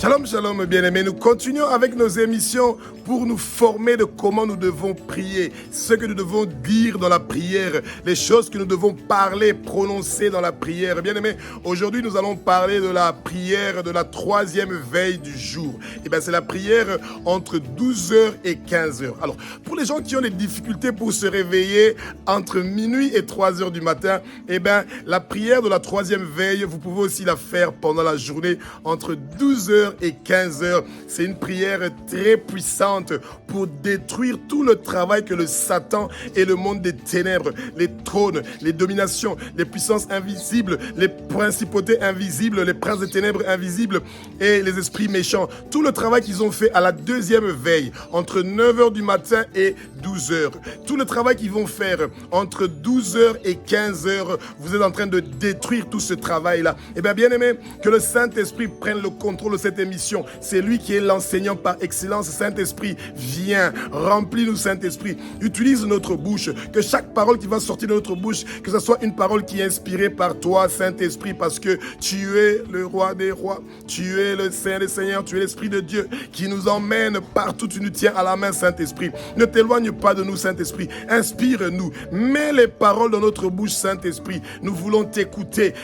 Shalom, shalom, bien-aimés. Nous continuons avec nos émissions pour nous former de comment nous devons prier, ce que nous devons dire dans la prière, les choses que nous devons parler, prononcer dans la prière. Bien-aimés, aujourd'hui, nous allons parler de la prière de la troisième veille du jour. Et bien, c'est la prière entre 12h et 15h. Alors, pour les gens qui ont des difficultés pour se réveiller entre minuit et 3h du matin, et bien, la prière de la troisième veille, vous pouvez aussi la faire pendant la journée entre 12h et 15h. C'est une prière très puissante pour détruire tout le travail que le Satan et le monde des ténèbres, les trônes, les dominations, les puissances invisibles, les principautés invisibles, les princes des ténèbres invisibles et les esprits méchants, tout le travail qu'ils ont fait à la deuxième veille, entre 9h du matin et 12h, tout le travail qu'ils vont faire entre 12h et 15h, vous êtes en train de détruire tout ce travail-là. Eh bien, bien aimé, que le Saint-Esprit prenne le contrôle de cette émission. C'est lui qui est l'enseignant par excellence. Saint-Esprit, viens, remplis-nous, Saint-Esprit. Utilise notre bouche, que chaque parole qui va sortir de notre bouche, que ce soit une parole qui est inspirée par toi, Saint-Esprit, parce que tu es le roi des rois, tu es le Saint des seigneurs, tu es l'Esprit de Dieu qui nous emmène partout, tu nous tiens à la main, Saint-Esprit. Ne t'éloigne pas de nous, Saint-Esprit. Inspire-nous. Mets les paroles dans notre bouche, Saint-Esprit. Nous voulons t'écouter,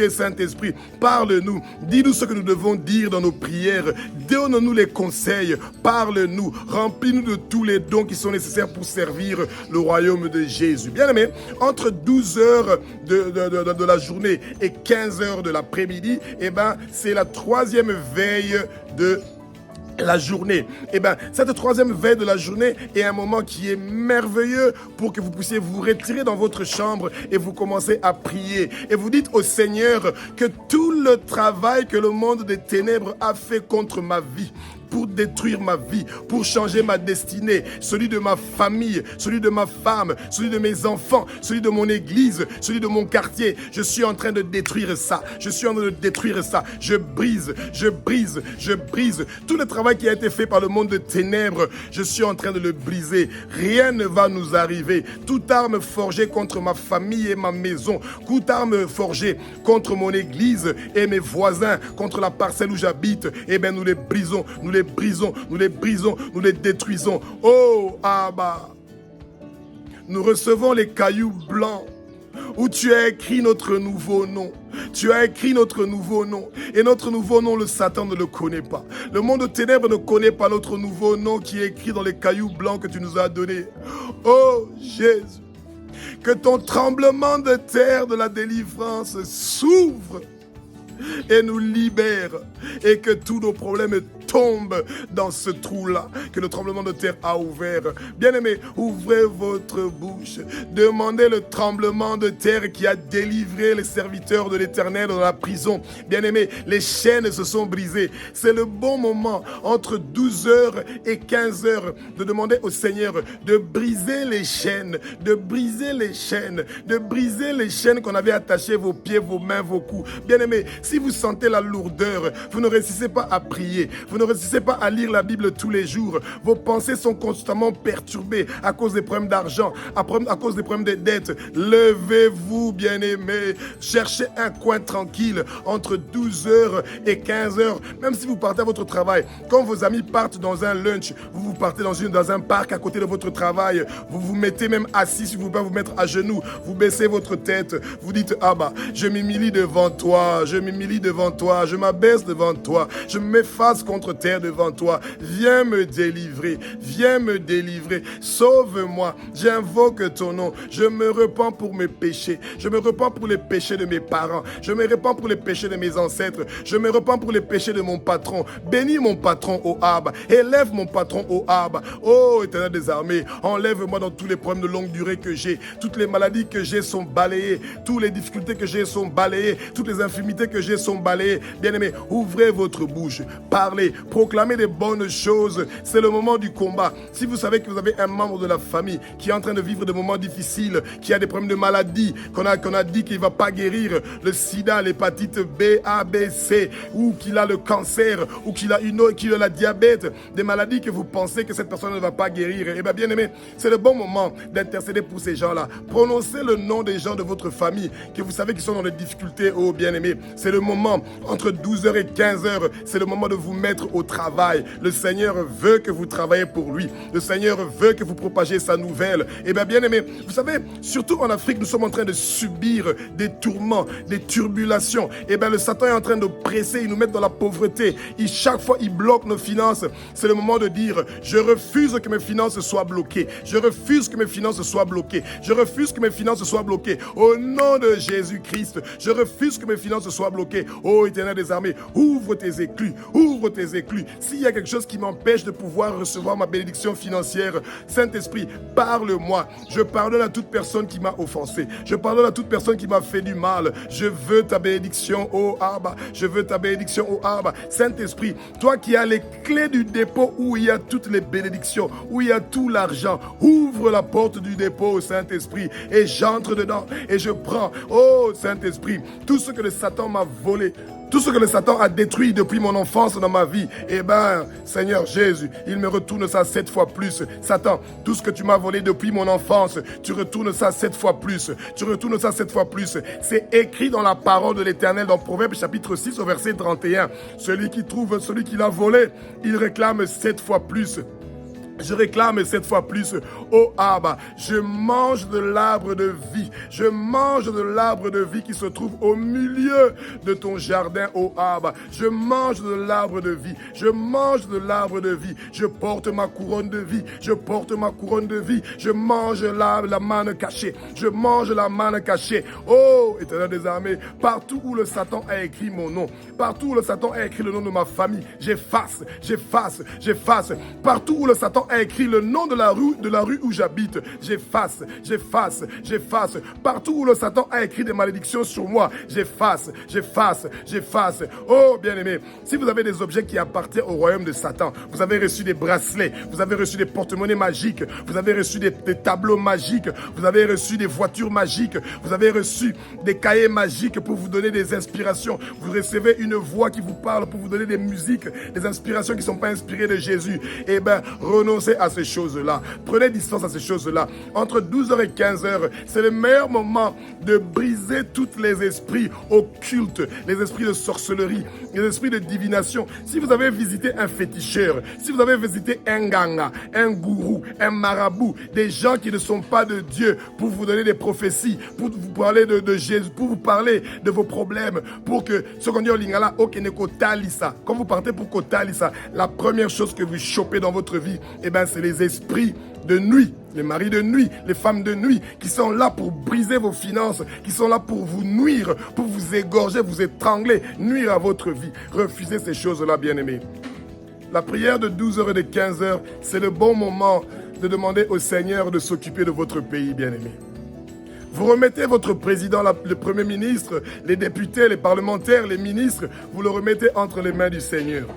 Saint-Esprit. Parle-nous, dis-nous ce que nous devons dire dans nos prières. Donne-nous les conseils, parle-nous, remplis-nous de tous les dons qui sont nécessaires pour servir le royaume de Jésus. Bien-aimés, entre 12h de la journée et 15h de l'après-midi, eh ben, c'est la troisième veille de la journée. Eh bien, cette troisième veille de la journée est un moment qui est merveilleux pour que vous puissiez vous retirer dans votre chambre et vous commencez à prier. Et vous dites au Seigneur que tout le travail que le monde des ténèbres a fait contre ma vie, pour détruire ma vie, pour changer ma destinée, celui de ma famille, celui de ma femme, celui de mes enfants, celui de mon église, celui de mon quartier. Je suis en train de détruire ça. Je brise. Tout le travail qui a été fait par le monde de ténèbres, je suis en train de le briser. Rien ne va nous arriver. Toute arme forgée contre ma famille et ma maison, toute arme forgée contre mon église et mes voisins, contre la parcelle où j'habite, eh bien nous les brisons, nous les détruisons. Oh, Abba, nous recevons les cailloux blancs où tu as écrit notre nouveau nom. Tu as écrit notre nouveau nom. Et notre nouveau nom, le Satan ne le connaît pas. Le monde de ténèbres ne connaît pas notre nouveau nom qui est écrit dans les cailloux blancs que tu nous as donnés. Oh, Jésus, que ton tremblement de terre de la délivrance s'ouvre et nous libère, et que tous nos problèmes tombent dans ce trou-là que le tremblement de terre a ouvert. Bien-aimés, ouvrez votre bouche, demandez le tremblement de terre qui a délivré les serviteurs de l'Éternel dans la prison. Bien-aimés, les chaînes se sont brisées. C'est le bon moment entre 12h et 15h de demander au Seigneur de briser les chaînes, qu'on avait attachées, vos pieds, vos mains, vos coups. Bien-aimés, si vous sentez la lourdeur, vous ne réussissez pas à prier, vous ne réussissez pas à lire la Bible tous les jours, vos pensées sont constamment perturbées à cause des problèmes d'argent, à cause des problèmes de dettes. Levez-vous, bien-aimés, cherchez un coin tranquille entre 12h et 15h, même si vous partez à votre travail. Quand vos amis partent dans un lunch, vous partez dans un parc à côté de votre travail, vous vous mettez même assis, si vous pouvez vous mettre à genoux, vous baissez votre tête, vous dites: ah bah, je m'humilie devant toi, je m'abaisse devant toi, je me mets face contre terre devant toi. Viens me délivrer, sauve-moi, j'invoque ton nom, je me repens pour mes péchés, je me repens pour les péchés de mes parents, je me repens pour les péchés de mes ancêtres, je me repens pour les péchés de mon patron. Bénis mon patron, ô Abba, élève mon patron, ô Abba. Ô Éternel des armées, enlève-moi dans tous les problèmes de longue durée que j'ai, toutes les maladies que j'ai sont balayées, toutes les difficultés que j'ai sont balayées, toutes les infirmités que j'ai sont balayées. Bien-aimés, ouvrez votre bouche, parlez, proclamez des bonnes choses. C'est le moment du combat. Si vous savez que vous avez un membre de la famille qui est en train de vivre des moments difficiles, qui a des problèmes de maladie, qu'on a dit qu'il ne va pas guérir, le sida, l'hépatite B, A, B, C, ou qu'il a le cancer, ou qu'il a la diabète, des maladies que vous pensez que cette personne ne va pas guérir, eh bien, bien aimé, c'est le bon moment d'intercéder pour ces gens-là. Prononcez le nom des gens de votre famille que vous savez qu'ils sont dans des difficultés, oh bien-aimé. C'est le moment, entre 12h et 15h, c'est le moment de vous mettre au travail. Le Seigneur veut que vous travaillez pour lui. Le Seigneur veut que vous propagiez sa nouvelle. Eh bien, bien-aimé, vous savez, surtout en Afrique, nous sommes en train de subir des tourments, des turbulations. Eh bien, le Satan est en train de presser, il nous met dans la pauvreté. Chaque fois, il bloque nos finances. C'est le moment de dire, je refuse que mes finances soient bloquées. Je refuse que mes finances soient bloquées. Je refuse que mes finances soient bloquées. Au nom de Jésus-Christ, je refuse que mes finances soient bloquées. Ô Éternel des armées, ouvre tes éclus, ouvre tes éclus. S'il y a quelque chose qui m'empêche de pouvoir recevoir ma bénédiction financière, Saint-Esprit, parle-moi. Je pardonne à toute personne qui m'a offensé. Je pardonne à toute personne qui m'a fait du mal. Je veux ta bénédiction, ô Abba. Je veux ta bénédiction, ô Abba. Saint-Esprit, toi qui as les clés du dépôt où il y a toutes les bénédictions, où il y a tout l'argent, ouvre la porte du dépôt, Saint-Esprit, et j'entre dedans et je prends, oh Saint-Esprit, tout ce que le Satan m'a volé, tout ce que le Satan a détruit depuis mon enfance dans ma vie, eh bien, Seigneur Jésus, il me retourne ça 7 fois plus. Satan, tout ce que tu m'as volé depuis mon enfance, tu retournes ça 7 fois plus. Tu retournes ça 7 fois plus. C'est écrit dans la parole de l'Éternel, dans Proverbes chapitre 6 au verset 31. Celui qui trouve celui qui l'a volé, il réclame 7 fois plus. Je réclame 7 fois plus, oh Abba, je mange de l'arbre de vie, je mange de l'arbre de vie qui se trouve au milieu de ton jardin, oh Abba, je mange de l'arbre de vie, je mange de l'arbre de vie, je porte ma couronne de vie, je porte ma couronne de vie, je mange la manne cachée, je mange la manne cachée, oh Éternel des armées, partout où le Satan a écrit mon nom, partout où le Satan a écrit le nom de ma famille, j'efface, j'efface, j'efface, partout où le Satan a écrit le nom de la rue où j'habite. J'efface, j'efface, j'efface. Partout où le Satan a écrit des malédictions sur moi, j'efface, j'efface, j'efface. Oh, bien-aimé, si vous avez des objets qui appartiennent au royaume de Satan, vous avez reçu des bracelets, vous avez reçu des porte-monnaies magiques, vous avez reçu des tableaux magiques, vous avez reçu des voitures magiques, vous avez reçu des cahiers magiques pour vous donner des inspirations. Vous recevez une voix qui vous parle pour vous donner des musiques, des inspirations qui ne sont pas inspirées de Jésus. Eh bien, renoncez à ces choses-là. Prenez distance à ces choses-là. Entre 12h et 15h, c'est le meilleur moment de briser tous les esprits occultes, les esprits de sorcellerie, les esprits de divination. Si vous avez visité un féticheur, si vous avez visité un ganga, un gourou, un marabout, des gens qui ne sont pas de Dieu pour vous donner des prophéties, pour vous parler de Jésus, pour vous parler de vos problèmes, pour que ce qu'on dit au lingala, okeneko talisa. Quand vous partez pour kotalisa, la première chose que vous chopez dans votre vie, eh bien, c'est les esprits de nuit, les maris de nuit, les femmes de nuit, qui sont là pour briser vos finances, qui sont là pour vous nuire, pour vous égorger, vous étrangler, nuire à votre vie. Refusez ces choses-là, bien-aimés. La prière de 12h et de 15h, c'est le bon moment de demander au Seigneur de s'occuper de votre pays, bien-aimés. Vous remettez votre président, le premier ministre, les députés, les parlementaires, les ministres, vous le remettez entre les mains du Seigneur.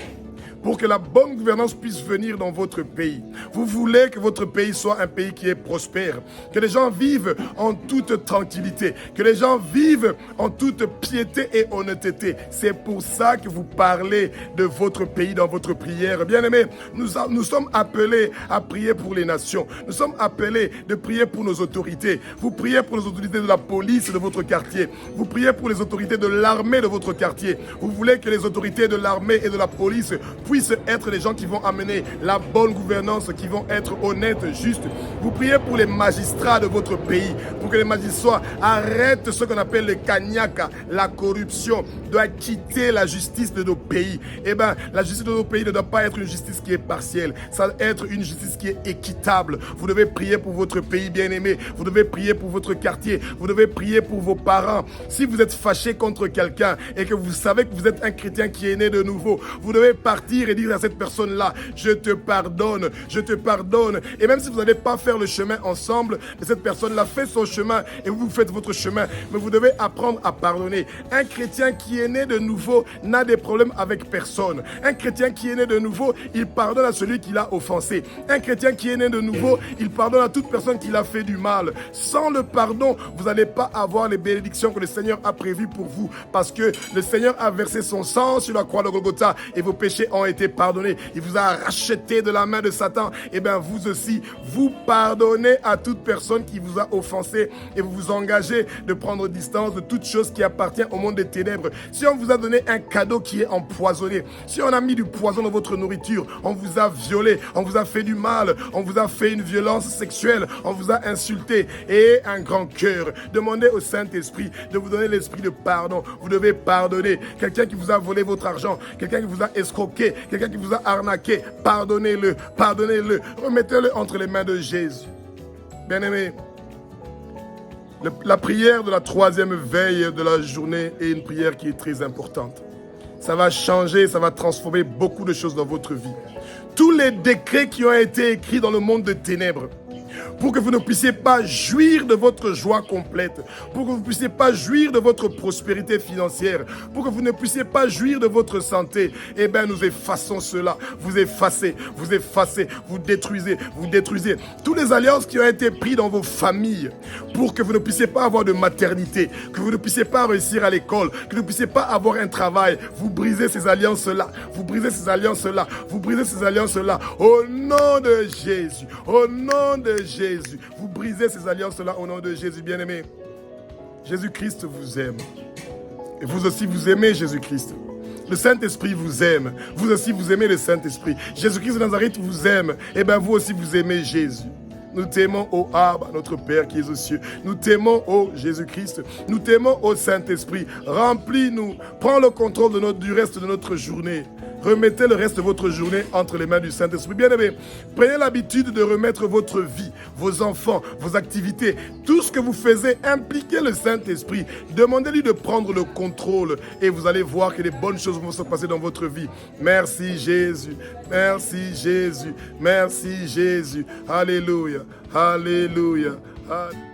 Pour que la bonne gouvernance puisse venir dans votre pays. Vous voulez que votre pays soit un pays qui est prospère, que les gens vivent en toute tranquillité, que les gens vivent en toute piété et honnêteté. C'est pour ça que vous parlez de votre pays dans votre prière. Bien-aimés, nous sommes appelés à prier pour les nations. Nous sommes appelés de prier pour nos autorités. Vous priez pour les autorités de la police de votre quartier. Vous priez pour les autorités de l'armée de votre quartier. Vous voulez que les autorités de l'armée et de la police puissent être les gens qui vont amener la bonne gouvernance, qui vont être honnêtes, justes. Vous priez pour les magistrats de votre pays, pour que les magistrats arrêtent ce qu'on appelle le kanyaka, la corruption, doit quitter la justice de nos pays. Eh bien, la justice de nos pays ne doit pas être une justice qui est partielle, ça doit être une justice qui est équitable. Vous devez prier pour votre pays bien-aimé, vous devez prier pour votre quartier, vous devez prier pour vos parents. Si vous êtes fâché contre quelqu'un et que vous savez que vous êtes un chrétien qui est né de nouveau, vous devez partir dire et dire à cette personne-là, je te pardonne, je te pardonne. Et même si vous n'allez pas faire le chemin ensemble, mais cette personne-là fait son chemin et vous faites votre chemin, mais vous devez apprendre à pardonner. Un chrétien qui est né de nouveau n'a des problèmes avec personne. Un chrétien qui est né de nouveau, il pardonne à celui qui l'a offensé. Un chrétien qui est né de nouveau, il pardonne à toute personne qui l'a fait du mal. Sans le pardon, vous n'allez pas avoir les bénédictions que le Seigneur a prévues pour vous, parce que le Seigneur a versé son sang sur la croix de Golgotha et vos péchés ont été pardonnés. Il vous a racheté de la main de Satan. Et bien vous aussi, vous pardonnez à toute personne qui vous a offensé et vous vous engagez de prendre distance de toute chose qui appartient au monde des ténèbres. Si on vous a donné un cadeau qui est empoisonné, si on a mis du poison dans votre nourriture, on vous a violé, on vous a fait du mal, on vous a fait une violence sexuelle, on vous a insulté et un grand cœur, demandez au Saint-Esprit de vous donner l'esprit de pardon. Vous devez pardonner. Quelqu'un qui vous a volé votre argent, quelqu'un qui vous a escroqué, quelqu'un qui vous a arnaqué, pardonnez-le, pardonnez-le, remettez-le entre les mains de Jésus. Bien-aimé, la prière de la troisième veille de la journée est une prière qui est très importante. Ça va changer, ça va transformer beaucoup de choses dans votre vie. Tous les décrets qui ont été écrits dans le monde de ténèbres, pour que vous ne puissiez pas jouir de votre joie complète, pour que vous ne puissiez pas jouir de votre prospérité financière, pour que vous ne puissiez pas jouir de votre santé, eh bien nous effaçons cela, vous effacez, vous détruisez, tous les alliances qui ont été prises dans vos familles, pour que vous ne puissiez pas avoir de maternité, que vous ne puissiez pas réussir à l'école, que vous ne puissiez pas avoir un travail, vous brisez ces alliances-là, vous brisez ces alliances-là, vous brisez ces alliances-là, au nom de Jésus, au nom de Jésus. Vous brisez ces alliances-là au nom de Jésus, bien-aimé. Jésus-Christ vous aime. Et vous aussi, vous aimez Jésus-Christ. Le Saint-Esprit vous aime. Vous aussi, vous aimez le Saint-Esprit. Jésus-Christ de Nazareth vous aime. Et bien, vous aussi, vous aimez Jésus. Nous t'aimons, ô Abba, notre Père qui est aux cieux. Nous t'aimons, ô Jésus-Christ. Nous t'aimons, ô Saint-Esprit. Remplis-nous. Prends le contrôle du reste de notre journée. Remettez le reste de votre journée entre les mains du Saint-Esprit. Bien-aimé, prenez l'habitude de remettre votre vie, vos enfants, vos activités, tout ce que vous faisiez, impliquez le Saint-Esprit. Demandez-lui de prendre le contrôle et vous allez voir que les bonnes choses vont se passer dans votre vie. Merci Jésus, merci Jésus, merci Jésus. Alléluia, alléluia, alléluia.